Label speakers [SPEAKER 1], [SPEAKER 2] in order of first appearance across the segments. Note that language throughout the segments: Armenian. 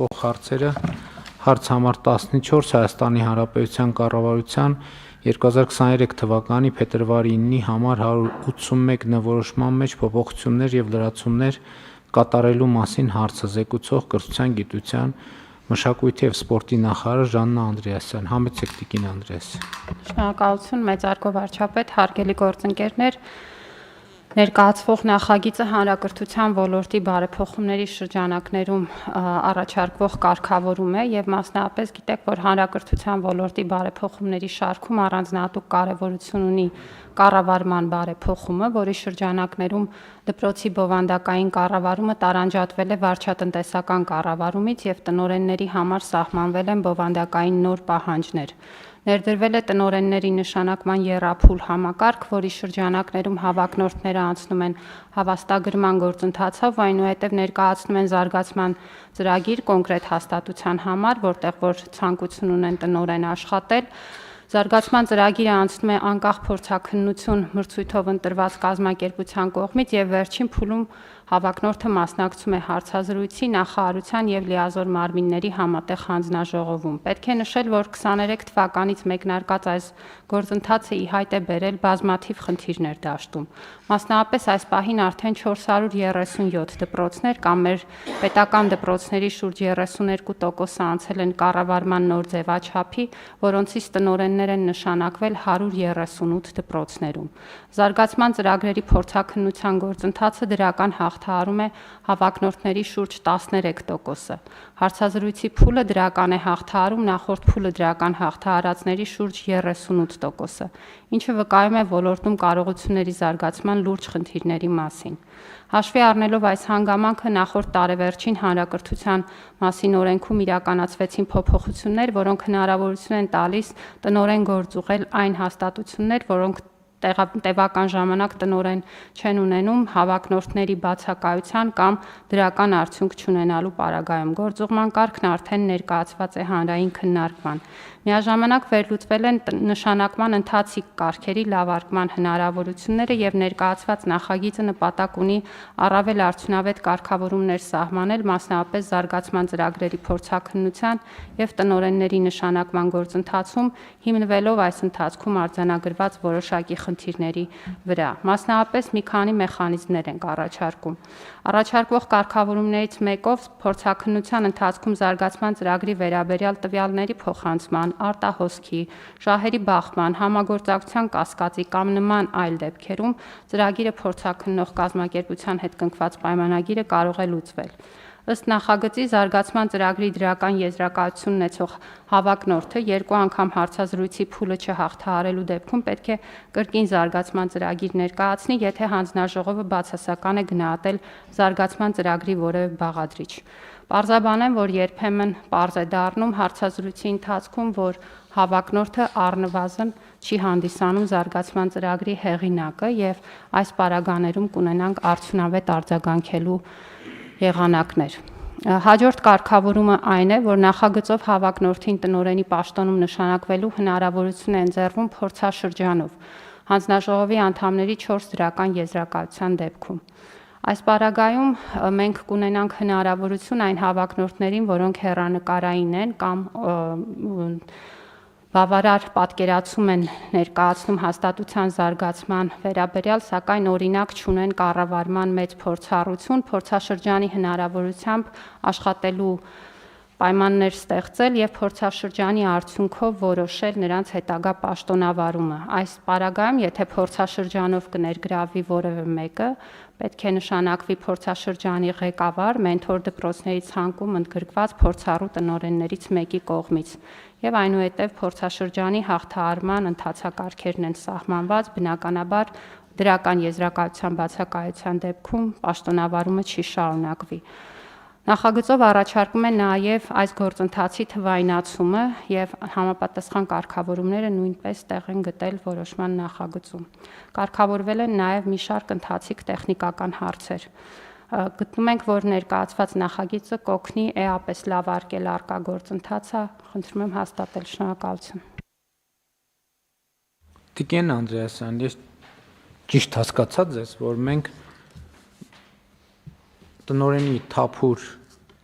[SPEAKER 1] Հարցերը հարց համար 14 Հայաստանի Հանրապետության կառավարության 2023 թվականի փետրվարի 9-ի համար 181 նորորոշման մեջ փոփոխություններ և լրացումներ կատարելու մասին հարցը զեկուցող կրթության, գիտության, մշակույթի և սպորտի նախարար Ժաննա Անդրեասյան։ Համեցեք Տիկին Անդրեասյան։
[SPEAKER 2] Շնորհակալություն մեծարգո վարչապետ, հարգելի գործընկերներ, ներկայացվող նախագիծը հանրակրթության ոլորտի բարեփոխումների շրջանակներում առաջարկվող կարգավորում է եւ մասնավորապես գիտեք, որ հանրակրթության ոլորտի բարեփոխումների շարքում առանձնահատուկ կարեւորություն ունի կառավարման բարեփոխումը, որի շրջանակներում դպրոցի բովանդակային կառավարումը տարանջատվել է վարչատնտեսական կառավարումից եւ տնօրենների համար սահմանվել են բովանդակային նոր պահանջներ։ Ներդրվել է տնօրենների նշանակման եռափուլ համակարգ, որի շրջանակներում հավակնորդները անցնում են հավաստագրման գործընթացով, այնուհետև ներկայացնում են զարգացման ծրագիր կոնկրետ հաստատության համար, որտեղ որ ցանկություն ունեն տնօրեն աշխատել։ Զարգացման ծրագիրը անցնում է անկախ փորձաքննություն մրցույթով ընտրված կազմակերպության կողմից եւ վերջին փուլում հավակնորդը մասնակցում է հարցազրույցի, նախարարության եւ լիազոր մարմինների համատեղ հանձնաժողովում։ Պետք է նշել, որ 23 թվականից մեկնարկած այս գործընթացը ի հայտ է բերել բազմաթիվ խնդիրներ դաշտում։ Մասնավորապես այս պահին արդեն 437 դպրոցներ կամ մեր պետական դպրոցների շուրջ 32% անցել են կառավարման նոր ձևաչափի, որոնցից տնօրեններ են նշանակվել 138 դպրոցներում։ Զարգացման ծրագրերի փորձաքննության գործընթացը դրական հաղթահարում է հավակնորդների շուրջ 13%-ը։ Հարցազրույցի փուլը դրական է հաղթահարում նախորդ փուլը դրական հաղթահարածների շուրջ 38%-ը, ինչը վկայում է ոլորտում կարողությունների զարգացման լուրջ խնդիրների մասին։ Հաշվի առնելով այս հանգամանքը նախորդ տարեվերջին հանրակրթության մասին օրենքում իրականացվեցին փոփոխություններ, որոնք հնարավորություն են տալիս տնօրեն գործուղել այն հաստատություններ, որոնք տևական ժամանակ տնօրեն չեն ունենում հավակնորդների բացակայության կամ դրական արդյունք չունենալու պարագայում։ Գործուղման կարգն արդեն ներկայացված է հանրային քննարկման։ Միաժամանակ վերլուծվել են նշանակման ընթացիկ կարգերի լավարկման հնարավորությունները եւ ներկայացված նախագիծը նպատակ ունի առավել արդյունավետ կարգավորումներ սահմանել, մասնավորապես զարգացման ծրագրերի փորձաքննության եւ տնօրենների նշանակման գործընթացում, հիմնվելով այս ընթացքում արձանագրված որոշակի խնդիրների վրա։ Մասնավորապես մի քանի մեխանիզմներ ենք առաջարկում։ Առաջարկվող կարգավորումներից մեկով փորձաքննության ընթացքում զարգացման ծրագրի վերաբերյալ տվյալների փոխանցման, արտահոսքի, շահերի բախման, համագործակցության կասկածի կամ նման այլ դեպքերում ծրագիրը փորձաքննող կազմակերպության հետ կնքված պայմանագիրը կարող է լուծվել։ Ըստ նախագծի զարգացման ծրագրի դրական եզրակացություն ունեցող հավակնորդը երկու անգամ հարցազրույցի փուլը չհաղթահարելու դեպքում պետք է կրկին զարգացման ծրագիր ներկայացնի, եթե հանձնաժողովը բացասական է գնահատել զարգացման ծրագրի որևէ բաղադրիչ։ Պարզաբանեմ, որ երբեմն պարզ է դառնում հարցազրույցի ընթացքում, որ հավակնորդը առնվազն չի հանդիսանում զարգացման ծրագրի հեղինակը եւ այս պարագաներում կունենանք արդյունավետ արձագանքելու եղանակներ։ Հաջորդ կարգավորումը այն է, որ նախագծով հավակնորդին տնօրենի պաշտոնում նշանակվելու հնարավորություն է ընձեռվում փորձաշրջանով հանձնաժողովի անդամների 4 դրական եզրակացության դեպքում։ Այս պարագայում մենք կունենանք հնարավորություն այն հավակնորդներին, որոնք հեռանկարային են կամ բավարար պատկերացում են ներկայացնում հաստատության զարգացման վերաբերյալ, սակայն օրինակ չունեն կառավարման մեծ փորձառություն, փորձաշրջանի հնարավորությամբ աշխատելու պայմաններ ստեղծել եւ փորձաշրջանի արդյունքով որոշել նրանց հետագա պաշտոնավարումը։ Այս պարագայում, եթե փորձաշրջանով կներգրավվի որևէ մեկը, պետք է նշանակվի փորձաշրջանի ղեկավար, մենթոր դպրոցների ցանկում ընդգրկված փորձառու տնօրեններից մեկի կողմից եւ այնուհետեւ փորձաշրջանի հաղթահարման ընթացակարգերն են սահմանված, բնականաբար դրական եզրակացության բացակայության դեպքում պաշտոնավարումը չի շարունակվի։ Նախագծով առաջարկում է նաև այս գործընթացի թվայնացումը եւ համապատասխան կարգավորումները նույնպես տեղ են գտել որոշման նախագծում։ Կարգավորվել են նաև մի շարք ընթացիկ տեխնիկական հարցեր։ Գտնում ենք, որ ներկայացված նախագիծը կօգնի էապես լավարկել առկա գործընթացը, խնդրում եմ հաստատել։ Շնորհակալություն։
[SPEAKER 1] Տիկին Անդրեասյան, ես ճիշտ հասկացա ձեզ, որ մենք տնօրենի թափուր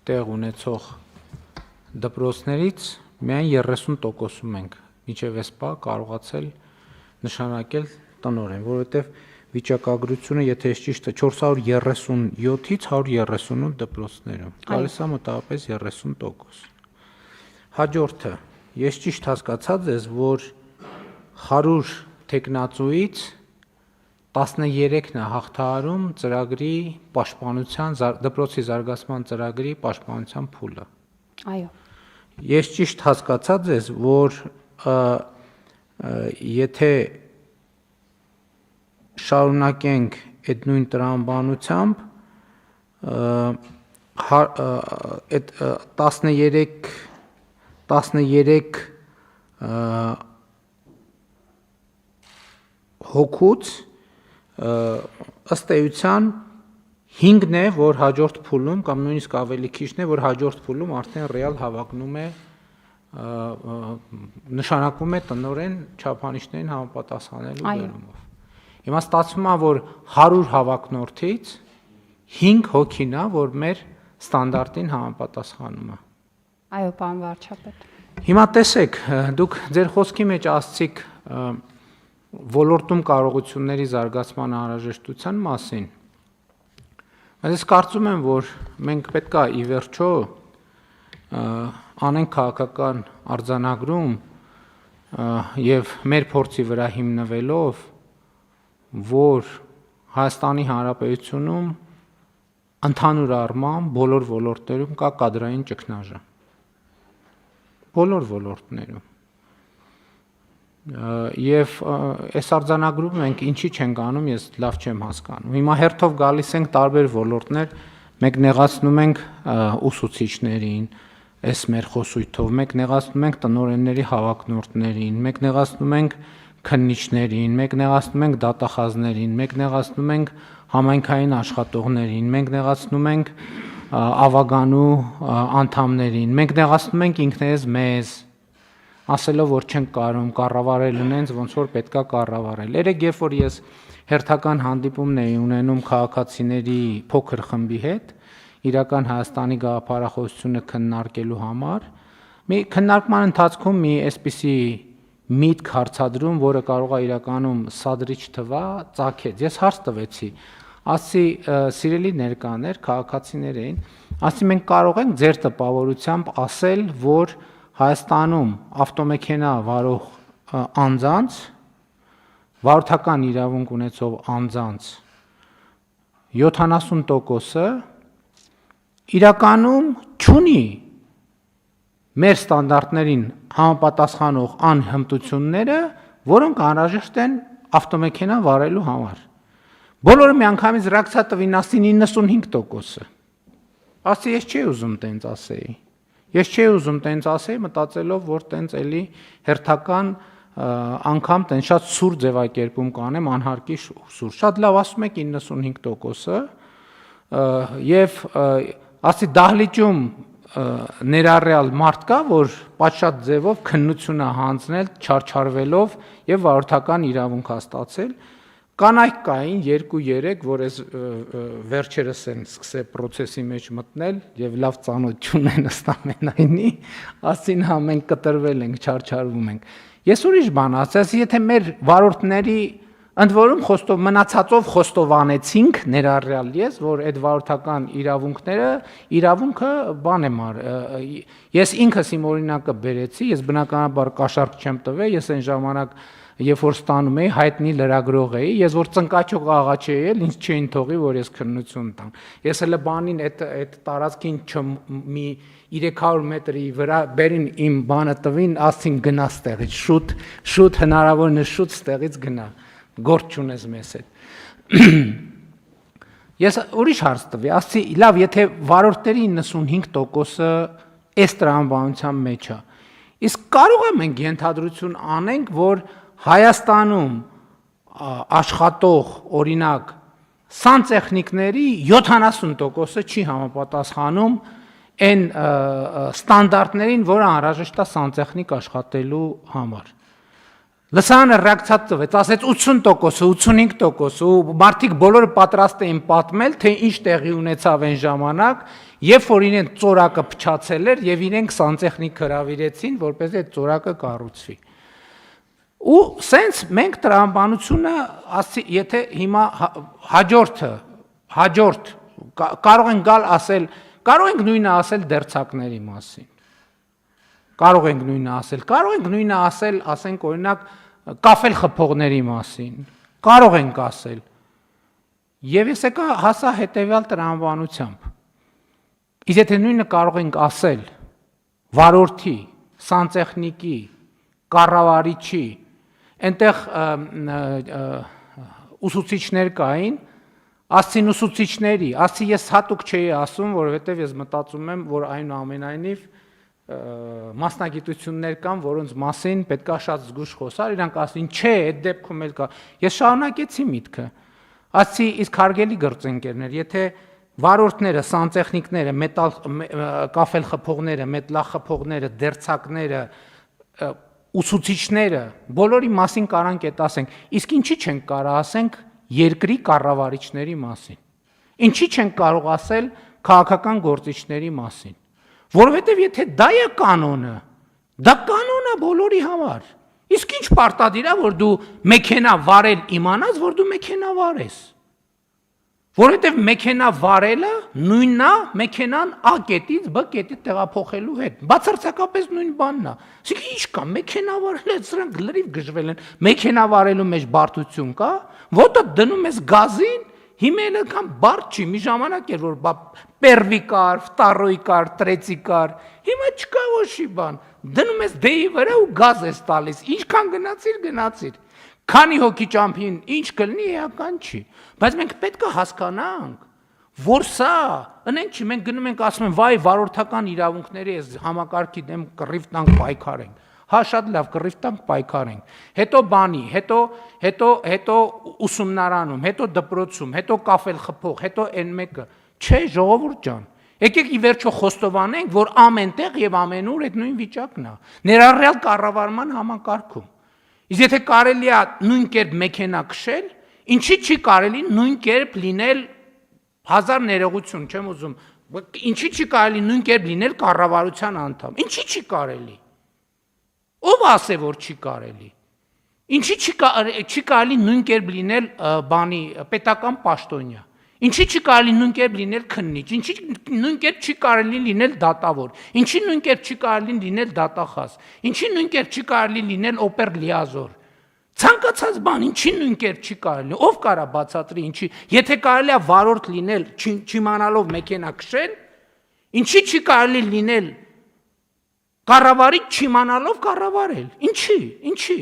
[SPEAKER 1] տեղ ունեցող դպրոցներից միայն 30%-ում ենք մինչև այս պահ կարողացել նշանակել տնօրեն, որովհետև վիճակագրությունը, եթե ես ճիշտ է, 437-ից 138 դպրոցներում, գալիս է մոտավորապես 30%։ Հաջորդը, ես ճիշտ հասկացած ես, որ 100 տեխնացուից 13-ն է հաղթահարում ծրագրի պաշտպանության, դպրոցի զարգացման ծրագրի պաշտպանության փուլը։
[SPEAKER 2] Այո։
[SPEAKER 1] Ես ճիշտ հասկացած ես, որ եթե շարունակենք այդ նույն տրամաբանությամբ, այդ 13 հոգուց ըստ էության 5-ն է, որ հաջորդ փուլում կամ նույնիսկ ավելի քիչն է, որ հաջորդ փուլում արդեն ռեալ հավակնում է, նշանակվում է տնօրեն չափանիշներին համապատասխանելու բերումով։ Հիմա ստացվում է, որ 100 հավակնորդից 5 հոգին է, որ մեր ստանդարտին համապատասխանում է։
[SPEAKER 2] Այո, պարոն վարչապետ։
[SPEAKER 1] Հիմա տեսեք, դուք ձեր խոսքի մեջ ասացիք ոլորտում կարողությունների զարգացման անհրաժեշտության մասին։ Ես կարծում եմ, որ մենք պետք է ի վերջո անենք քաղաքական արձանագրում եւ մեր փորձի վրա հիմնվելով, որ Հայաստանի Հանրապետությունում ընդհանուր առմամբ բոլոր ոլորտներում կա կադրային ճգնաժամ։ Բոլոր ոլորտներում։ Եվ այս արձանագրումը մենք ինչի չենք անում, ես լավ չեմ հասկանում։ Հիմա հերթով գալիս ենք տարբեր ոլորտներ, մենք նեղացնում ենք ուսուցիչներին, այս մեր խոսույթով, մենք նեղացնում ենք տնօրենների հավակնորդներին, մենք նեղացնում ենք քննիչներին, մենք նեղացնում ենք դատախազներին, մենք նեղացնում ենք համայնքային աշխատողներին, մենք նեղացնում ենք ավագանու անդամներին, մենք նեղացնում ենք ինքներս մեզ, ասելով, որ չենք կարող կառավարել ունենց, ոնց որ պետքա կառավարել։ Երեք երբ որ ես հերթական հանդիպումն էի ունենում քաղաքացիների փոքր խմբի հետ, իրական Հայաստանի գաղափարախոսությունը քննարկելու համար, մի քննարկման ընթացքում մի այսպիսի միտք հարցադրում, որը կարող է իրականում սադրիչ թվա, ծագեց։ Ես հարց տվեցի, ասի սիրելի ներկաներ, քաղաքացիներ էին, ասի մենք կարող ենք ձեր տպավորությամբ ասել, որ Հայաստանում ավտոմեքենա վարող անձանց, վարորդական իրավունք ունեցող անձանց 70%-ը իրականում չունի մեր ստանդարտներին համապատասխանող անհմտությունները, որոնք անհրաժեշտ են ավտոմեքենա վարելու համար։ Բոլորը միանգամից ռեակցիա տվին, ասին 95%-ը։ Ասի ես չի ուզում տենց ասեի։ Ես չի ուզում տենց ասեի, մտածելով, որ տենց էլի հերթական անգամ տենց շատ սուր ձևակերպում կանեմ, անհարկի սուր։ Շատ լավ ասում եք 95%-ը եւ ասի դահլիճում ներառյալ մարդ կա, որ պատշաճ ձևով քննություն է հանձնել, չարչարվելով եւ վարորդական իրավունք հաստատել։ Կանայք կային 2-3, որ այս վերջերս են սկսել process-ի մեջ մտնել եւ լավ ծանոթություն են ըստ ամենայնի, ասին հա մենք կտրվել ենք, չարչարվում ենք։ Ես ուրիշ բան ասացի, եթե մեր վարորդների ընդ որում մնացածով խոստովանեցինք ներառյալ ես, որ այդ վարորդական իրավունքը բան եմ ես ինքս իմ օրինակը բերեցի, ես բնականաբար կաշառք չեմ տվել, ես այն ժամանակ երբ որ ստանում էի, հայտնի լրագրող էի, ես որ ծնկաչող աղաչի էի, ինձ չէին թողի, որ ես քննություն տամ։ Ես հələ բանին այդ տարածքին մի 300 մետրի վրա բերին իմ բանը տվին, ասին գնա ստեղից, շուտ հնարավորինս շուտ ստեղից գնա, գործ չունես մեզ հետ։ Ես ուրիշ հարց տվի, ասի, լավ, եթե վարորդների 95%-ը այս տրամաբանության մեջ է, իսկ կարող է մենք ենթադրություն անենք, որ Հայաստանում աշխատող օրինակ սանտեխնիկների 70%-ը չի համապատասխանում այն ստանդարտներին, որը անհրաժեշտ է սանտեխնիկ աշխատելու համար։ Լսարանը ռեակցիա տվեց, ասեց 80%, 85% ու մարդիկ բոլորը պատրաստ էին պատմել, թե ինչ տեղի ունեցավ այն ժամանակ, Երբ որ իրեն ծորակը փչացել էր եւ իրենք սանտեխնիկ հրավիրեցին, որպեսզի այդ ծորակը կառուցվի։ Ու սենց մենք տրամաբանությունը, եթե հիմա հաջորդ կարող ենք գալ ասել, կարող ենք նույնը ասել դերձակների մասին։ Կարող ենք նույնը ասել, ասենք օրինակ կաֆել խփողների մասին։ Կարող ենք ասել։ Եվ ես եկա հասա հետևյալ տրամաբանությամբ։ Իսկ եթե նույնը կարող ենք ասել վարորդի, սանտեխնիկի, կառավարիչի, այնտեղ ուսուցիչներ կային, ասցին ուսուցիչների, ասցի ես հատուկ չէի ասում, որովհետև ես մտածում եմ, որ այնուամենայնիվ մասնագիտություններ կան, որոնց մասին պետքա շատ զգուշ խոսալ, իրանք ասին, չէ, այդ դեպքում էլ կա։ Ես շարունակեցի միտքը։ Ասցի, իսկ հարգելի գործընկերներ, եթե վարորդները, սանտեխնիկները, կաֆել խփողները, մեթլախփողները, դերձակները, ուսուցիչները, բոլորի մասին կարանք այդ ասենք, իսկ ինչի չենք կարող ասենք երկրի կառավարիչների մասին։ Ինչի չենք կարող ասել քաղաքական գործիչների մասին։ Որովհետև եթե դա է կանոնը, դա կանոն է բոլորի համար։ Իսկ ինչ պարտադիր է, որ դու մեքենա վարել իմանաս, որ դու մեքենա վարես։ Որովհետև մեքենա վարելը նույնն է մեքենան A կետից B կետի տեղափոխելու հետ։ Բացարձակապես նույն բանն է։ Իսկ ինչ կա, մեքենա վարելը սրանք լրիվ գժվել են։ Մեքենա վարելու մեջ բարդություն կա, ոտը դնում ես գազին, հիմա էլ կան բարդ չի, մի ժամանակ էր որ պերվի կար, վտարոյի կար, տրեցի կար, հիմա չկա ոչի բան։ Դնում ես դեի վրա ու գազ ես տալիս, ինչքան գնացիր։ Քանի հոգի ճամփին ինչ կլինի էական չի, բայց մենք պետք է հասկանանք, որ սա, ընենք չի, մենք գնում ենք ասում են, վայ վարորդական իրավունքների ես համակարգի դեմ կռիվ տանք պայքարենք, հա շատ լավ կռիվ տանք պայքարենք, հետո բանի, հետո ուսումնարանում, հետո դպրոցում, հետո կաֆել խփող, հետո այն մեկը, չէ ժողովուրդ ջան, եկեք ի վերջո խոստովանենք, որ ամենտեղ եւ ամենուր այդ նույն վիճակն է, ներառյալ կառավարման համակարգում։ Իսկ եթե կարելի է նույն կերպ մեքենա քշել, ինչի չի կարելի նույն կերպ լինել հազար ներողություն, չեմ ուզում, ինչի չի կարելի նույն կերպ լինել կառավարության անդամ, ինչի չի կարելի։ Ով ասե որ չի կարելի։ Ինչի չի կարելի նույն կերպ լինել բանի պետական պաշտոնյա։ Ինչի չի կարելի նույն կերպ լինել քննիչ, ինչի նույն կերպ չի կարելի լինել դատավոր, ինչի նույն կերպ չի կարելի լինել դատախազ, ինչի նույն կերպ չի կարելի լինել օպեր լիազոր։ Ցանկացած բան, ինչի նույն կերպ չի կարելի, ով կարա բացատրի, ինչի, եթե կարելի է վարորդ լինել, չիմանալով մեքենա քշել, ինչի չի կարելի լինել կառավարիչ չիմանալով կառավարել, ինչի,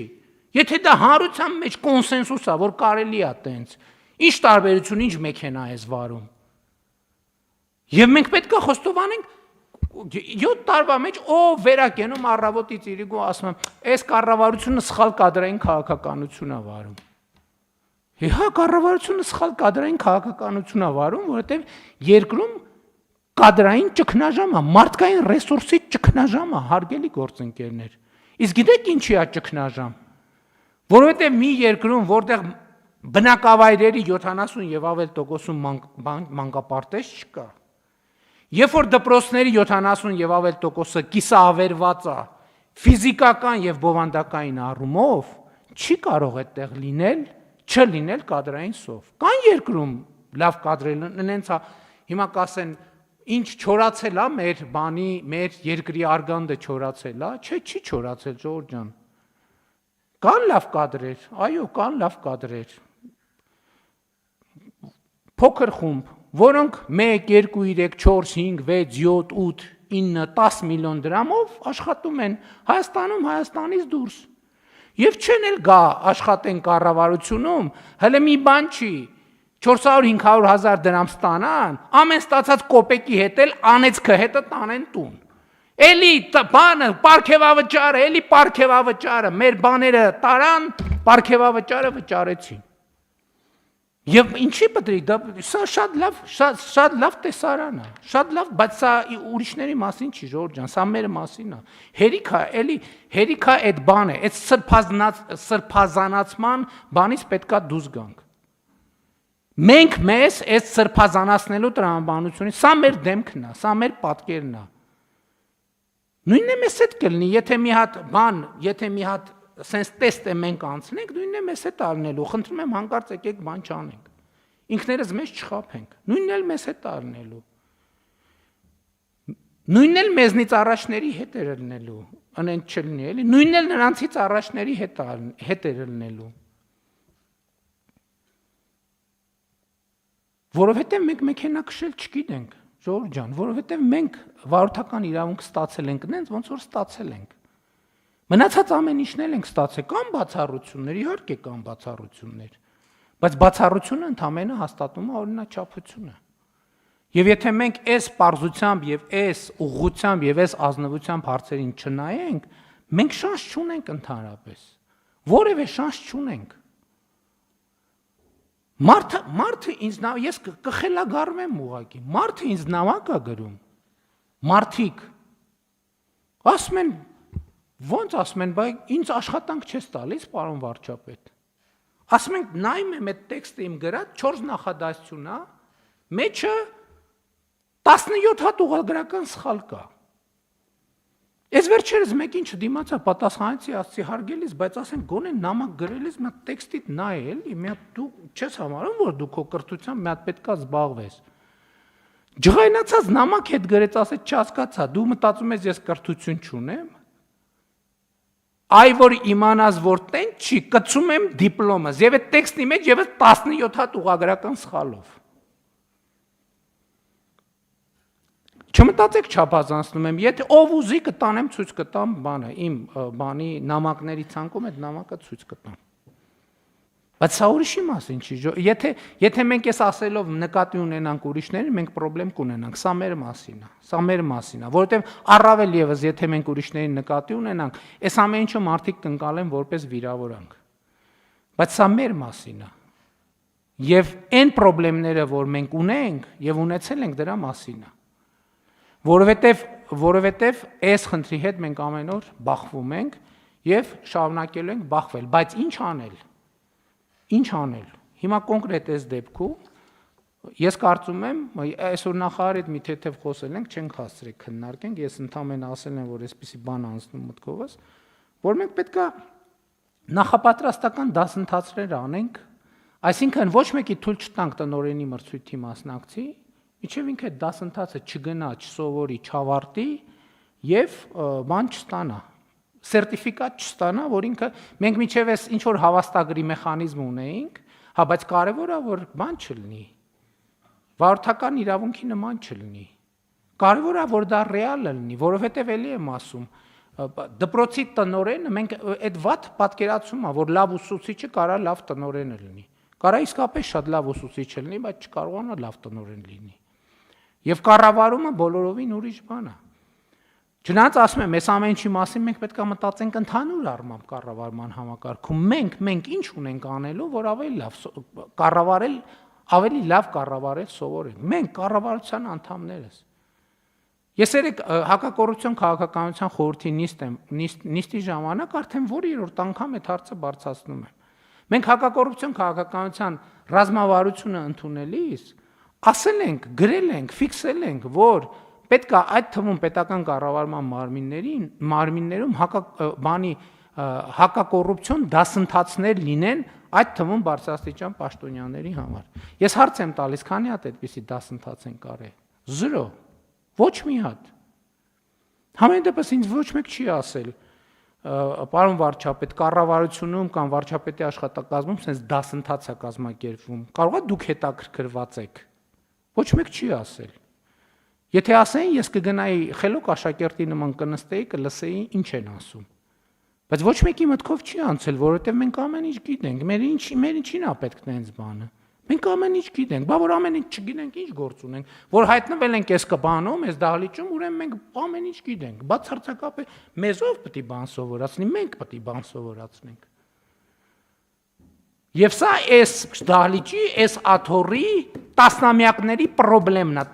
[SPEAKER 1] եթե դա հանրության մեջ կոնսենսուս է, որ կարելի է տենց, ինչ տարբերություն, ինչ մեքենա ես վարում։ Եվ մենք պետք է խոստովանենք 7 տարվա մեջ վերակենում առավոտից իրիկու ասում եմ, այս կառավարությունը սխալ կադրային քաղաքականություն է վարում։ Հա, կառավարությունը սխալ կադրային քաղաքականություն է վարում, որովհետև երկրում կադրային ճգնաժամ է, մարդկային ռեսուրսի ճգնաժամ է, հարգելի գործընկերներ։ Իսկ գիտեք ինչի է ճգնաժամ։ Որովհետև մի երկրում, որտեղ բնակավայրերի 70 եւ ավել տոկոսում մանկապարտեզ չկա։ Երբ որ դպրոցների 70 եւ ավել տոկոսը կիսավերված է ֆիզիկական եւ բովանդակային առումով, չի կարող այդտեղ չլինել կադրային սով։ Կան երկրում լավ կադրել ունենց, հիմա կասեն, ինչ չորացել է մեր երկրի արգանդը չորացել է, չէ, չի չորացել, ժողովուրդ ջան։ Կան լավ կադրեր, այո, կան լավ կադրեր։ Փոքր խումբ, որոնք 1, 2, 3, 4, 5, 6, 7, 8, 9, 10 միլիոն դրամով աշխատում են Հայաստանում, Հայաստանից դուրս։ Եվ չեն էլ գա աշխատեն կառավարությունում, հələ մի բան չի, 400-500 հազար դրամ ստանան, ամեն ստացած կոպեկի հետ էլ անեցքը հետը տանեն տուն։ Էլի բանը, պարքևավճարը, մեր բաները տարան, պարքևավճարը վճարեցին։ Եվ ինչի պետք է, սա շատ լավ տեսարան է, շատ լավ, բայց սա ուրիշների մասին չի, ժողովուրդ ջան, սա մեր մասին է։ Հերիքա այդ բանը, այդ սրբազանացման բանից պետքա դուրս գանք։ Մենք մեզ այս սրբազանացնելու տրամաբանությունից, սա մեր դեմքն է, սա մեր պատկերն է։ Նույնն է մեզ հետ կլինի, եթե մի հատ սենց տեստ է մենք անցնենք, նույնն է մեզ հետ արնելու, խնդրում եմ հանկարծ եկեք բան չանենք։ Ինքներս մեզ չխաբենք, նույնն էլ մեզ հետ արնելու։ Նույնն էլ մեզնից առաջների հետ է ելնելու, անեն չլինի, էլի, նույնն էլ նրանցից առաջների հետ է ելնելու։ Որովհետև մենք մեքենա քշել չգիտենք, Ժողովուրդ ջան, որովհետև մենք վարորդական իրավունք ստացել ենք նենց, ոնց որ ստացել ենք։ Մնացած ամեն ինչն էլ ենք ստացել, կան բացառություններ, իհարկե կան բացառություններ, բայց բացառությունը ընդամենը հաստատում է օրինաչափությունը։ Եվ եթե մենք այս պարզությամբ եւ այս ուղղությամբ եւ այս ազնվությամբ հարցերին չնայենք, մենք շանս չունենք ընդհանրապես։ Որևէ շանս չունենք։ Մարդը ինձ ես կխելագարվեմ ուղղակի։ Մարդը ինձ նամակ է գրում։ Մարդիկ ասում են, ոնց ասում են, բայց ինձ աշխատանք չես տալիս, պարոն վարչապետ։ Ասում ենք, նայում եմ այդ տեքստը իմ գրած 4 նախադասություն է, մեջը 17 հատ ուղղագրական սխալ կա։ Ես վերջերս մեկին չդիմացա, պատասխանեցի, ասացի հարգելիս, բայց ասենք գոնե նամակ գրելիս մի հատ տեքստիդ նայ էլի, մի հատ դու չես համարում, որ դու քո կրթությամբ մի հատ պետքա զբաղվես։ Ջղայնացած նամակ հետ գրեց, ասեց չհասկացա, դու մտածում ես ես կրթություն չունեմ։ Այ որ իմանաս որ տեն չի, կծում եմ դիպլոմս, եւ այդ տեքստի մեջ եւս 17 հատ ուղղագրական սխալով։ Չմտածեք չափազանցնում եմ, եթե ով ուզի կտանեմ ցույց կտամ բանը, իմ բանի նամակների ցանկում այդ նամակը ցույց կտամ։ Բայց սա ուրիշի մասին չի, եթե մենք այս ասելով նկատի ունենանք ուրիշներին, մենք խնդրեմ կունենանք, սա մեր մասին է, որովհետև առավել եւս եթե մենք ուրիշներին նկատի ունենանք, այս ամեն ինչը մարդիկ կընկալեն որպես վիրավորանք։ Բայց սա մեր մասին է։ Եվ այն խնդիրները, որ մենք ունենք եւ ունեցել ենք, դրա մասին է։ Որովհետև այս խնդրի հետ մենք ամեն օր բախվում ենք եւ շարունակելու ենք բախվել, բայց ինչ անել։ Հիմա կոնկրետ այս դեպքում ես կարծում եմ, այսօր նախարարի հետ մի թեթև խոսել ենք, չենք հասցրել քննարկենք, ես ընդհանրապես ասել եմ, որ այսպիսի բան անցնում մտքովս, որ մենք պետքա նախապատրաստական դասընթացներ անենք, այսինքն ոչ մեկի թույլ չտանք տնօրենի մրցույթի մասնակցի, միջև ինքը այդ դասընթացը չգնա, չսովորի, չավարտի եւ բան չստանա, սերտիֆիկատ չստանա, որ ինքը մենք միջև էս ինչ որ հավաստագրի մեխանիզմ ունեինք, հա, բայց կարևորը որ բան չլինի, վարորդական իրավունքի նման չլինի, կարևորը որ դա ռեալ լինի, որովհետեւ էլի եմ ասում, դպրոցի տնօրենը մենք այդ վատ պատկերացում է, որ լավ ուսուցիչը կարա լավ տնօրենը լինի, կարա իսկապես շատ լավ ուսուցիչ լինի, բայց չկարողանա լավ տնօրեն լինի, եւ կառավարումը բոլորովին ուրիշ բան է։ Չնայած ասում եմ, այս ամեն ինչի մասին մենք պետք է մտածենք ընդհանուր առմամբ կառավարման համակարգում։ Մենք ինչ ունենք անելու, որ ավելի լավ կառավարել սովորենք։ Մենք կառավարության անդամներս։ Ես երեք հակակոռուպցիոն քաղաքականության խորհրդի նիստի ժամանակ արդեն որ 3-րդ անգամ այդ հարցը բարձրացնում եմ։ Մենք հակակոռուպցիոն քաղաքականության ռազմավարությունը ընդունելիս ասել ենք, գրել ենք, ֆիքսել ենք, որ պետք է այդ թվում պետական կառավարման մարմիններում հակակոռուպցիոն դասընթացներ լինեն, այդ թվում բարձրաստիճան պաշտոնյաների համար։ Ես հարց եմ տալիս, քանի հատ այդպիսի դասընթաց են կարել։ 0, ոչ մի հատ։ Համենայն դեպս ինձ ոչ մեկ չի ասել, պարոն վարչապետ, կառավարությունում կամ վարչապետի աշխատակազմում sense դասընթաց է կազմակերպվում։ Կարող է դուք հետաքրքրված եք։ Ոչ մեկ չի ասել։ Եթե ասեն, ես կգնայի խելոք աշակերտի նման կնստեի, կլսեի ինչ են ասում։ Բայց ոչ մեկի մտքով չի անցել, որովհետև մենք ամեն ինչ գիտենք, մեր ինչին է պետք նենց բանը։ Մենք ամեն ինչ գիտենք, բա որ ամեն ինչ չգիտենք, ինչ գործ ունենք, որ հայտնվել ենք այս կբանում, այս դահլիճում, ուրեմն մենք ամեն ինչ գիտենք, բացարձակապես մեզով պետք է բան սովորացնի, մենք պետք է բան սովորացնենք։ Եվ սա այս դահլիճի, այս աթոռի տասնամյակների պրոբլեմն է։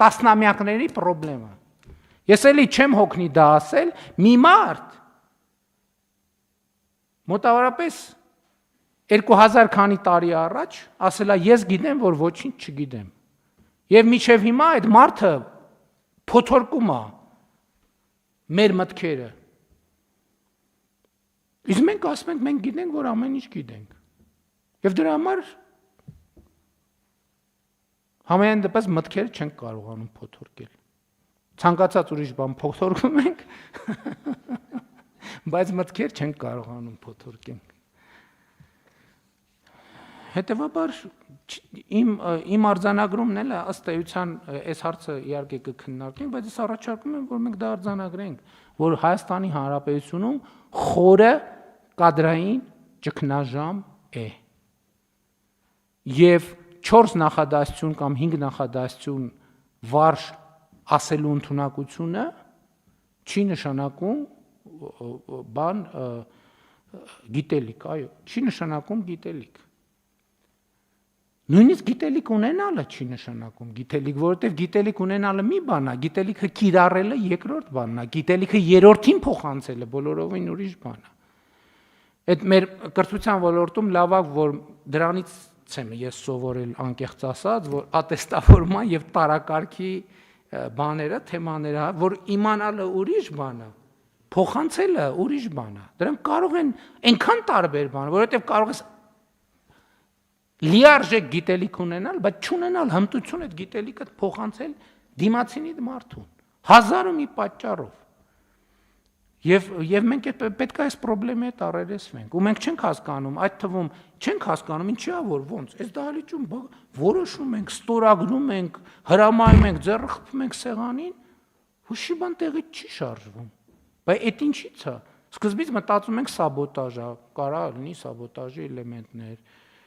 [SPEAKER 1] Ես էլի չեմ հոգնի դա ասել, մի մարդ մոտավորապես 2000 քանի տարի առաջ ասելա ես գիտեմ, որ ոչինչ չգիտեմ։ Եվ մինչև հիմա այդ մարդը փոթորկում է մեր մտքերը։ Իսկ մենք ասում ենք, մենք գիտենք, որ ամեն ինչ գիտենք։ Եվ դրա համար համենայն դեպս մտքերը չենք կարողանում փոթորկել։ Ցանկացած ուրիշ բան փոթորկում ենք, բայց մտքեր չենք կարողանում փոթորկել։ Հետևաբար իմ արձանագրումն էլ ըստ էության այս հարցը իհարկե կքննարկենք, բայց ես առաջարկում եմ, որ մենք դա արձանագրենք, որ Հայաստանի Հանրապետությունում խորը կադրային ճգնաժամ է։ Եվ 4 նախադասություն կամ 5 նախադասություն վարժ ասելու ընդունակությունը չի նշանակում բան գիտելիք, այո, չի նշանակում գիտելիք։ Նույնիսկ գիտելիք ունենալը չի նշանակում գիտելիք, որովհետև գիտելիք ունենալը մի բան է, գիտելիքը կիրառելը երկրորդ բանն է, գիտելիքը երրորդին փոխանցելը բոլորովին ուրիշ բան է։ Այդ մեր կրթության ոլորտում լավ է, որ դրանից եմ ես սովորել անկեղծ ասած, որ ատեստավորման եւ տարակարգի բաները, թեմաները, որ իմանալը ուրիշ բան է, փոխանցելը ուրիշ բան է։ Դրանք կարող են այնքան տարբեր բան, որովհետև կարող ես լիարժեք գիտելիք ունենալ, բայց չունենալ հմտություն այդ գիտելիքը փոխանցել դիմացինի մարդուն, հազար ու մի պատճառով։ Եվ մենք պետք է այս խնդրի հետ առերեսվենք, ու մենք չենք հասկանում, այդ թվում չենք հասկանում, ինչի է որ ոնց, այս դահլիճում որոշում ենք, ստորագրում ենք, հրամայում ենք, ձեռը խփում ենք սեղանին, հուշի բան տեղից չի շարժվում։ Բայց այդ ինչի՞ց է։ Սկզբից մտածում ենք սաբոտաժ է, կարող լինի սաբոտաժի էլեմենտներ։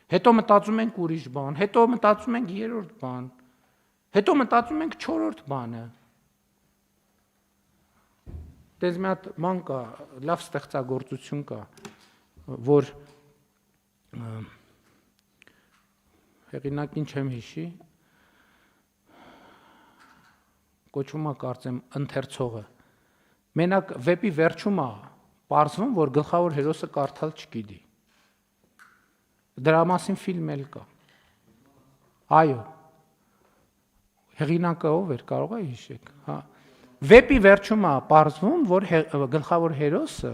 [SPEAKER 1] Հետո մտածում ենք ուրիշ բան, հետո մտածում ենք երրորդ բան, հետո մտածում ենք չորրորդ բանը։ Դες մի հատ բան կա, լավ ստեղծագործություն կա, որ հեղինակին չեմ հիշի, կոչվում է կարծեմ ընթերցողը։ Մենակ վեպի վերջում է պարզվում, որ գլխավոր հերոսը կարդալ չգիտի։ Դրա մասին ֆիլմ էլ կա։ Այո։ Հեղինակը ով էր, կարող է հիշեք, հա։ Վեպի վերջում է պարզվում, որ գլխավոր հերոսը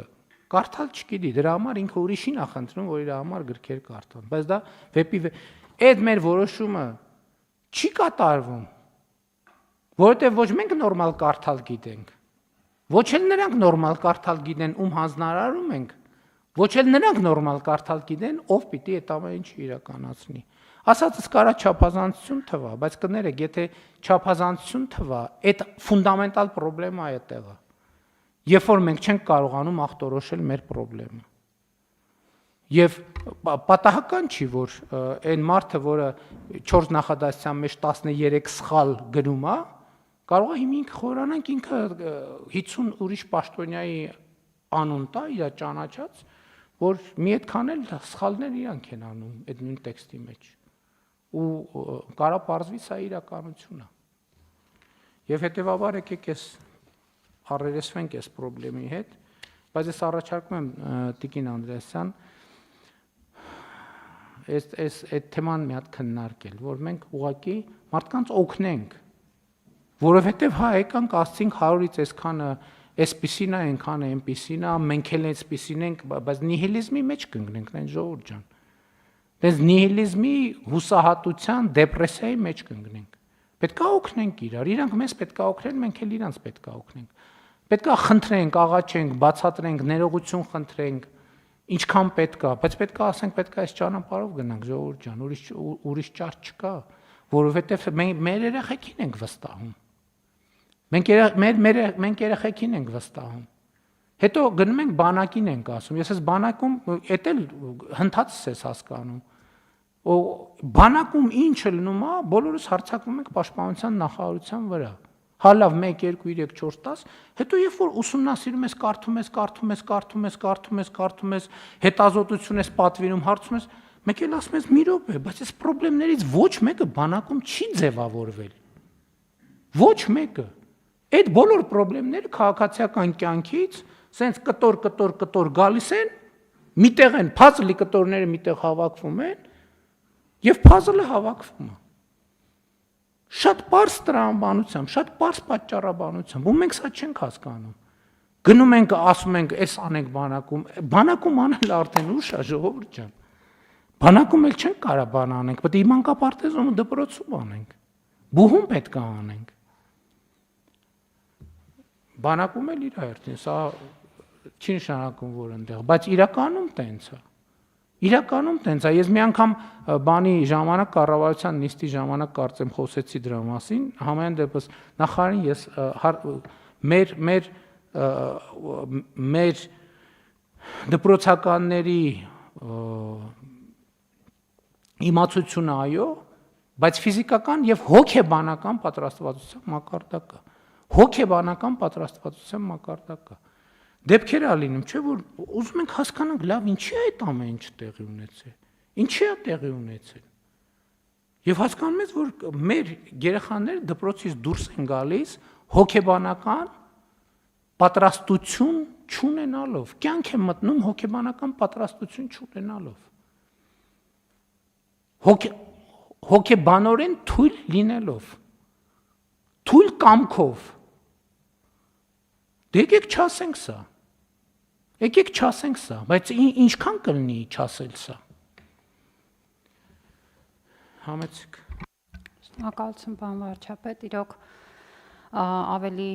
[SPEAKER 1] կարդալ չգիտի, դրա համար ինքը ուրիշին է խնդրում, որ իր համար գրքեր կարդան, բայց դա վեպի այդ մեր որոշումը չի կատարվում, որովհետև ոչ մենք նորմալ կարդալ գիտենք, ոչ էլ նրանք նորմալ կարդալ գիտեն, ում հանձնարարում ենք, ոչ էլ նրանք նորմալ կարդալ գիտեն, ով պիտի այդ ամեն ինչը իրականացնի։ Ասածս կարա չափազանցություն թվա, բայց կներեք, եթե չափազանցություն թվա, այդ ֆունդամենտալ խնդրեմա է այդտեղը։ Երբ որ մենք չենք կարողանում ախտորոշել մեր խնդրեմը։ Եվ պատահական չի, որ այն մարդը, որը 4 նախադասության մեջ 13 սխալ գրում է, կարող է հիմա խորանանք ինքը 50 ուրիշ պաշտոնյայի անուն տա, իր ճանաչած, որ մի այդքան էլ սխալներ իրանք են անում այդ նույն տեքստի մեջ։ Ու կարա պարզվի սա իրականություն է։ Եվ հետևաբար եկեք ես առերեսվենք այս խնդրի հետ, բայց ես առաջարկում եմ Տիկին Անդրեասյան այդ թեման մի հատ քննարկել, որ մենք ուղղակի մարդկանց օգնենք, որովհետև հա եկանք ասցինք 100-ից այսքանը այսպիսին է, այնքան է, այնպիսին է, մենք էլ այսպիսին ենք, բայց նիհիլիզմի մեջ կընկնենք, այն ժողովուրդ ջան։ Դες նիհիլիզմի հուսահատության, դեպրեսիայի մեջ կընկնենք։ Պետք է օգնենք իրար, իրանք մեզ պետք է օգնեն, մենք էլ իրանց պետք է օգնենք։ Պետք է խնդրենք, աղաչենք, բացատրենք, ներողություն խնդրենք, ինչքան պետք է, բայց պետք է ասենք, պետք է այս ճանապարհով գնանք, ժողովուրդ ջան, ուրիշ ճար չկա, որովհետև մեր երեխեքին ենք վստահում։ Մենք երեխեքին ենք վստահում։ Հետո գնում ենք բանակին ենք ասում, ես այս բանակում էդ էլ հնդածս ես հասկանում։ Ու բանակում ինչը լինում է, բոլորս հարձակվում ենք պաշտպանության նախարարության վրա։ Հա լավ 1 2 3 4 10, հետո երբ որ ուսումնասիրում ես, կարդում ես, հետազոտություն ես պատվիրում, հարցում ես, մեկ էլ ասում ես մի րոպե, բայց այս խնդիրներից ոչ մեկը բանակում չի ձևավորվել։ Ոչ մեկը։ Այդ բոլոր խնդիրները քաղաքացիական կյանքից սենց կտոր գալիս են Միտեղ են puzzle-ի կտորները միտեղ հավաքվում են եւ puzzle-ը հավաքվում է։ Շատ པարզ տրամաբանությամբ, շատ པարզ պատճառաբանությամբ, ու մենք սա չենք հասկանում։ Գնում ենք, ասում ենք, էս անենք բանակում անել արդեն ուշ է, ժողովուրդ ջան։ Բանակում էլ չենք կարա բան անենք, պետք է մանկապարտեզում ու դպրոցում անենք։ Բուհում պետք է անենք։ Բանակում էլ իր հերթին, սա չի նշանակում, որ այնտեղ, բայց իրականում տենց է։ Իրականում տենց է, ես մի անգամ բանի ժամանակ կառավարության նիստի ժամանակ կարծեմ խոսեցի դրա մասին, համենայն դեպս նախարարին ես մեր դպրոցականների իմացությունը այո, բայց ֆիզիկական եւ հոգեբանական պատրաստվածության մակարդակը, հոգեբանական պատրաստվածության մակարդակը։ Դեպքեր ա լինում, չէ՞ որ ուզում ենք հասկանանք, լավ, ինչի է այդ ամեն ինչ տեղի ունեցել։ Ինչի է տեղի ունեցել։ Եվ հասկանում ես, որ մեր երեխաները դպրոցից դուրս են գալիս հոգեբանական պատրաստություն չունենալով, կյանք են մտնում հոգեբանական պատրաստություն չունենալով։ Հոգեբանորեն թույլ լինելով, թույլ կամքով։ Դե եկեք չասենք սա։ Եկեք չասենք սա, բայց ինչքան կլինի չասել սա։ Համեցեք։
[SPEAKER 2] Շնորհակալություն, պարոն վարչապետ, իրոք ավելի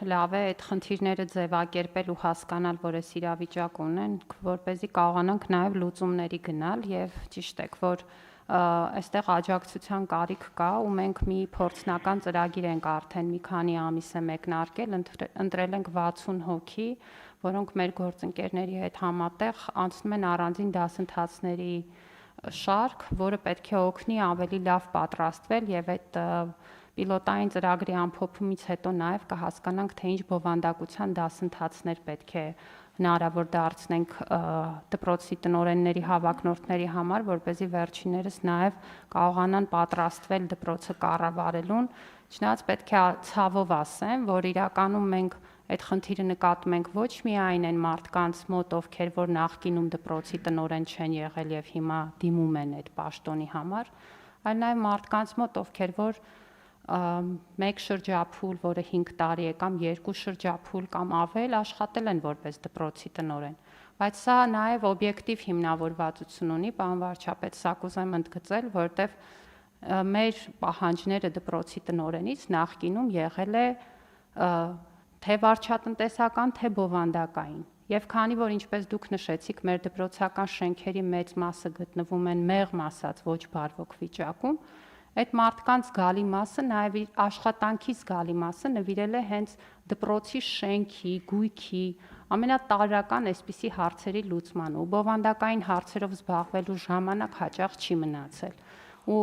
[SPEAKER 2] լավ է այդ խնդիրները ձևակերպել ու հասկանալ, որ այս իրավիճակ ունեն, որպեսզի կարողանանք նաև լուծումների գնալ եւ ճիշտ եք, որ այստեղ աջակցության կարիք կա ու մենք մի փորձնական ծրագիր ենք արդեն մի քանի ամիս է մեկնարկել, ընտրել ենք 60 հոգի, որոնք մեր գործընկերների հետ համատեղ անցնում են առանձին դասընթացների շարք, որը պետք է օգնի ավելի լավ պատրաստվել եւ այդ պիլոտային ծրագրի ամփոփումից հետո նաև կհասկանանք, թե ինչ բովանդակության դասընթացներ պետք է հնարավոր դարձնենք դպրոցի տնօրենների հավակնորդների համար, որպեսզի վերջիններս նաև կարողանան պատրաստվել դպրոցը կառավարելուն։ Չնայած պետք է ցավով ասեմ, որ իրականում մենք այդ խնդիրը նկատում ենք ոչ միայն այն մարդկանց մոտ, ովքեր որ նախկինում դպրոցի տնօրեն չեն եղել եւ հիմա դիմում են այդ պաշտոնի համար, այլ նաև մարդկանց մոտ, ովքեր որ մեկ շրջափուլ, որը 5 տարի է կամ 2 շրջափուլ կամ ավել աշխատել են որպես դպրոցի տնօրեն, բայց սա նաև օբյեկտիվ հիմնավորվածություն ունի, պարոն վարչապետ, սա կուզեմ ընդգծել, որտեվ մեր պահանջները դպրոցի տնօրենից նախկինում եղել է թե վարչատնտեսական, թե բովանդակային։ Եվ քանի որ ինչպես դուք նշեցիք, մեր դպրոցական շենքերի մեծ մասը գտնվում են մեղմ ասած ոչ բարվոք վիճակում, այդ մարդկանց զգալի մասը, նաև իր աշխատանքի զգալի մասը նվիրել է հենց դպրոցի շենքի, գույքի, ամենատարրական այսպիսի հարցերի լուծմանը, ու բովանդակային հարցերով զբաղվելու ժամանակ հաճախ չի մնացել։ Ու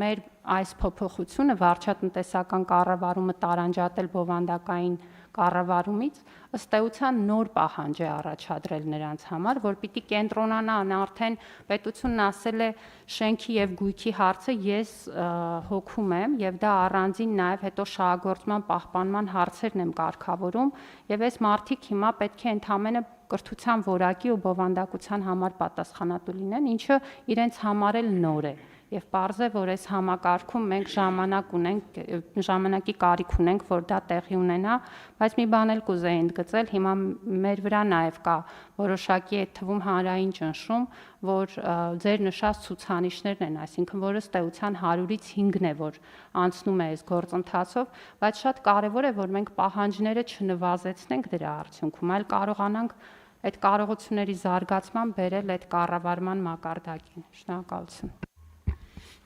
[SPEAKER 2] մեր այս փոփոխությունը վարչատնտեսական կառավարումը տարանջատել բովանդակային կառավարումից ըստ էության նոր պահանջ է առաջադրել նրանց համար, որ պիտի կենտրոնանան արդեն պետությունն ասել է շենքի եւ գույքի հարցը ես հոգում եմ եւ դա առանձին նաեւ հետո շահագործման պահպանման հարցերն եմ կարգավորում եւ այս մարդիկ հիմա պետք է ընդամենը կրթության որակի ու բովանդակության համար պատասխանատու լինեն, ինչը իրենց համար էլ նոր է։ Եվ պարզ է, որ այս համակարգում մենք ժամանակի կարիք ունենք, որ դա տեղի ունենա, բայց մի բան էլ կուզեի ընդգծել, հիմա մեր վրա նաև կա որոշակի այդ թվում հանրային ճնշում, որ ձեր նշած ցուցանիշներն են, այսինքն որ ըստ էության 100-ից 5-ն է, որ անցնում է այս գործընթացով, բայց շատ կարևոր է, որ մենք պահանջները չնվազեցնենք դրա արդյունքում, այլ կարողանանք այդ կարողությունների զարգացման բերել այդ կառավարման մակարդակին։ Շնորհակալություն։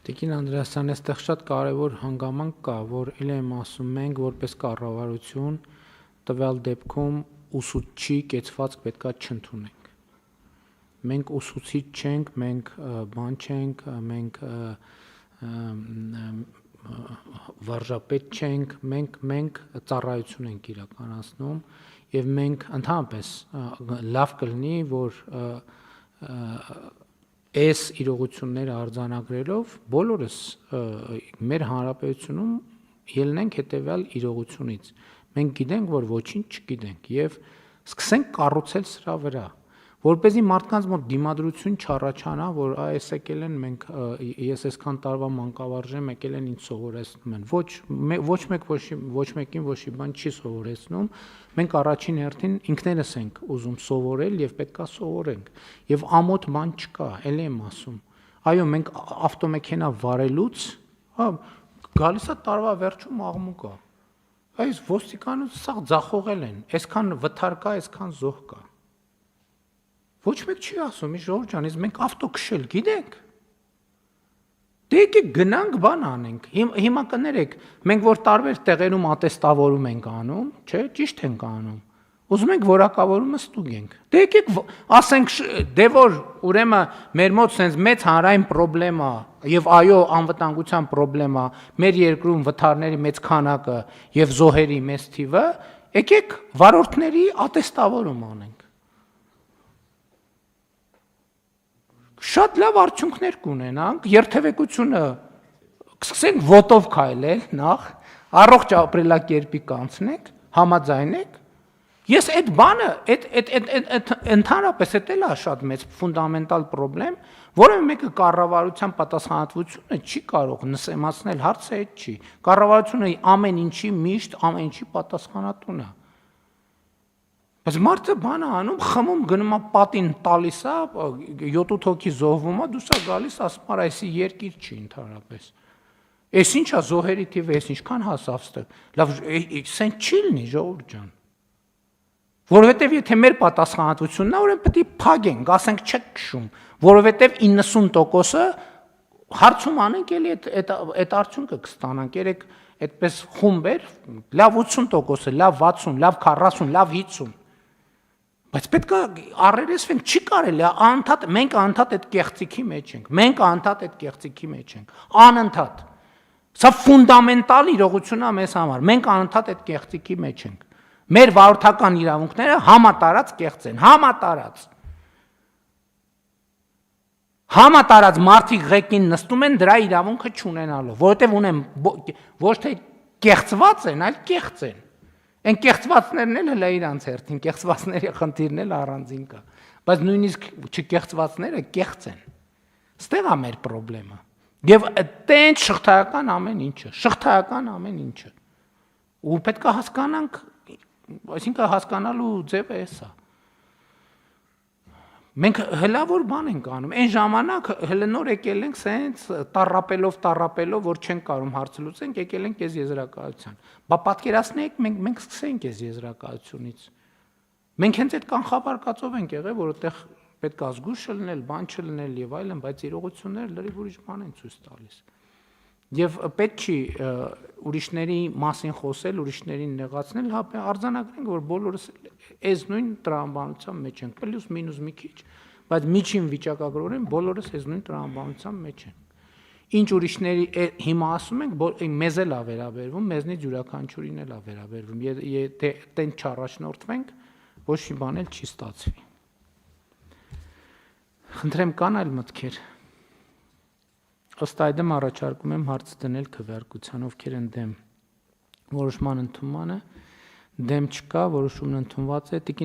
[SPEAKER 1] Տիկին Անդրեասյան, այստեղ շատ կարևոր հանգամանք կա, որ ել եմ ասում մենք որպես կառավարություն տվյալ դեպքում ուսուցչի կեցվածք պետքա չընդունենք։ Մենք ուսուցիչ չենք, մենք բան չենք, մենք վարժապետ չենք, մենք ծառայություն ենք իրականացնում եւ մենք ընդհանրապես լավ կլինի, որ այս իրողությունները արձանագրելով բոլորս մեր հանրապետությունում ելնենք հետևյալ իրողությունից։ Մենք գիտենք, որ ոչինչ չգիտենք եւ սկսենք կառուցել սրա վրա, որպեսզի մարդկանց մոտ դիմադրություն չառաջանա, որ այս եկել են մենք ես այսքան տարվա մանկավարժ եմ, եկել են ինձ սովորեցնում են։ Ոչ մեկին ոչ մի բան չի սովորեցնում։ Մենք առաջին հերթին ինքներս ենք ուզում սովորել եւ պետքա սովորենք։ Եվ ամոթ բան չկա, ելի եմ ասում։ Այո, մենք ավտոմեքենա վարելուց, գալիս է տարվա վերջում աղմուկը։ Այս ոստիկանությունը սա ձախողել են, այսքան վթար կա, այսքան զոհ կա։ Ոչ մեկ չի ասում, Ժողովուրդ ջան, մենք ավտո քշել գիտենք։ Դե եկեք գնանք բան անենք։ Հիմա կներեք, մենք որ տարբեր տեղերում ատեստավորում ենք անում, չէ, ճիշտ ենք անում։ Ուզում ենք որակավորումը ստուգենք։ Դե եկեք ասենք, դե որ ուրեմն մեր մոտ sense մեծ հանրային խնդրեմ է եւ այո, անվտանգության խնդրեմ է, մեր երկրում վթարների մեծ քանակը եւ զոհերի մեծ թիվը, եկեք վարորդների ատեստավորում անենք։ Շատ լավ արդյունքներ կունենանք, երթևեկությունը սկսենք ոտով քայլել նախ, առողջ ապրելակերպի կանցնենք, համաձայնենք։ Ես այդ բանը, այդ ընդհանրապես էլ է շատ մեծ ֆունդամենտալ խնդրեմ, որը մեկը կառավարության պատասխանատվությունը չի կարող նսեմացնել, հարցը այդ չի։ Կառավարությունը ամեն ինչի միշտ ամեն ինչի պատասխանատուն է։ Բայց մարդը բանը անում, խմում, գնում է պատին տալիս է, 7-8 հոգի զոհվում է, դուրս է գալիս, ասում է, այսի երկիր չի ընդհանրապես։ Էս ինչ է զոհերի թիվը, էս ինչքան հասավ ստեղ։ Լավ, սեն չի լինի, Ժողովուրդ ջան։ Որովհետև եթե մեր պատասխանատվությունն է, ուրեմն պետք է փագենք, ասենք չեք քշում, որովհետև 90%-ը հարցում անենք, էլի այդ արդյունքը կստանանք, երեք այդպես խումբեր, լավ 80%-ը, լավ 60, լավ 40, լավ 50։ Բայց պետք է առերեսվենք, չի կարելի, մենք անընդհատ այդ կեղծիքի մեջ ենք, մենք անընդհատ այդ կեղծիքի մեջ ենք, անընդհատ։ Սա ֆունդամենտալ իրողություն է մեզ համար, մենք անընդհատ այդ կեղծիքի մեջ ենք։ Մեր վարորդական իրավունքները համատարած կեղծ են, համատարած մարդիկ ղեկին նստում են դրա իրավունքը չունենալով, որովհետև ունեն ոչ թե կեղծված են, այլ կեղծ են։ Այն կեղծվածներն էլ հլա իրանց հերթին, կեղծվածների խնդիրն էլ առանձին կա, բայց նույնիսկ չկեղծվածները կեղծ են։ Ստեղ է մեր խնդրեմը։ Եվ տենց շղթայական ամեն ինչը։ Ու պետք է հասկանանք, այսինքն հասկանալու ձևը էս է։ Մենք հլա որ բան ենք անում, այն ժամանակ հլը նոր եկել ենք սենց տառապելով, որ չենք կարող հարցը լուծենք, եկել ենք այս եզրակացության։ Բա պատկերացնեք, մենք սկսենք այս եզրակացությունից։ Մենք հենց այդ կանխաբարկածով ենք եղել, որ այդտեղ պետք է զգուշ լինել, բան չլինել եւ այլն, բայց իրողությունները լրիվ ուրիշ բան են ցույց տալիս։ Եվ պետք չի ուրիշների մասին խոսել, ուրիշներին նեղացնել, հա արձանագրենք, որ բոլորս այս նույն տրամաբանության մեջ ենք, պլյուս մինուս մի քիչ, բայց միջին վիճակագրորեն բոլորս այս նույն տրամաբանության մեջ ենք։ Ինչ ուրիշների հիմա ասում ենք, մեզ էլ է վերաբերվում, մեզնից յուրաքանչյուրին էլ է վերաբերվում, եթե տենց չառաջնորդվենք, ոչ մի բան էլ չի ստացվի։ Խնդրեմ, կան այլ մտքեր։ Ըստ այդմ առաջարկում եմ հարց դնել քվեարկության, ովքեր են դեմ որոշման ընդունմանը, դեմ չկա, որոշումն ընդունված է։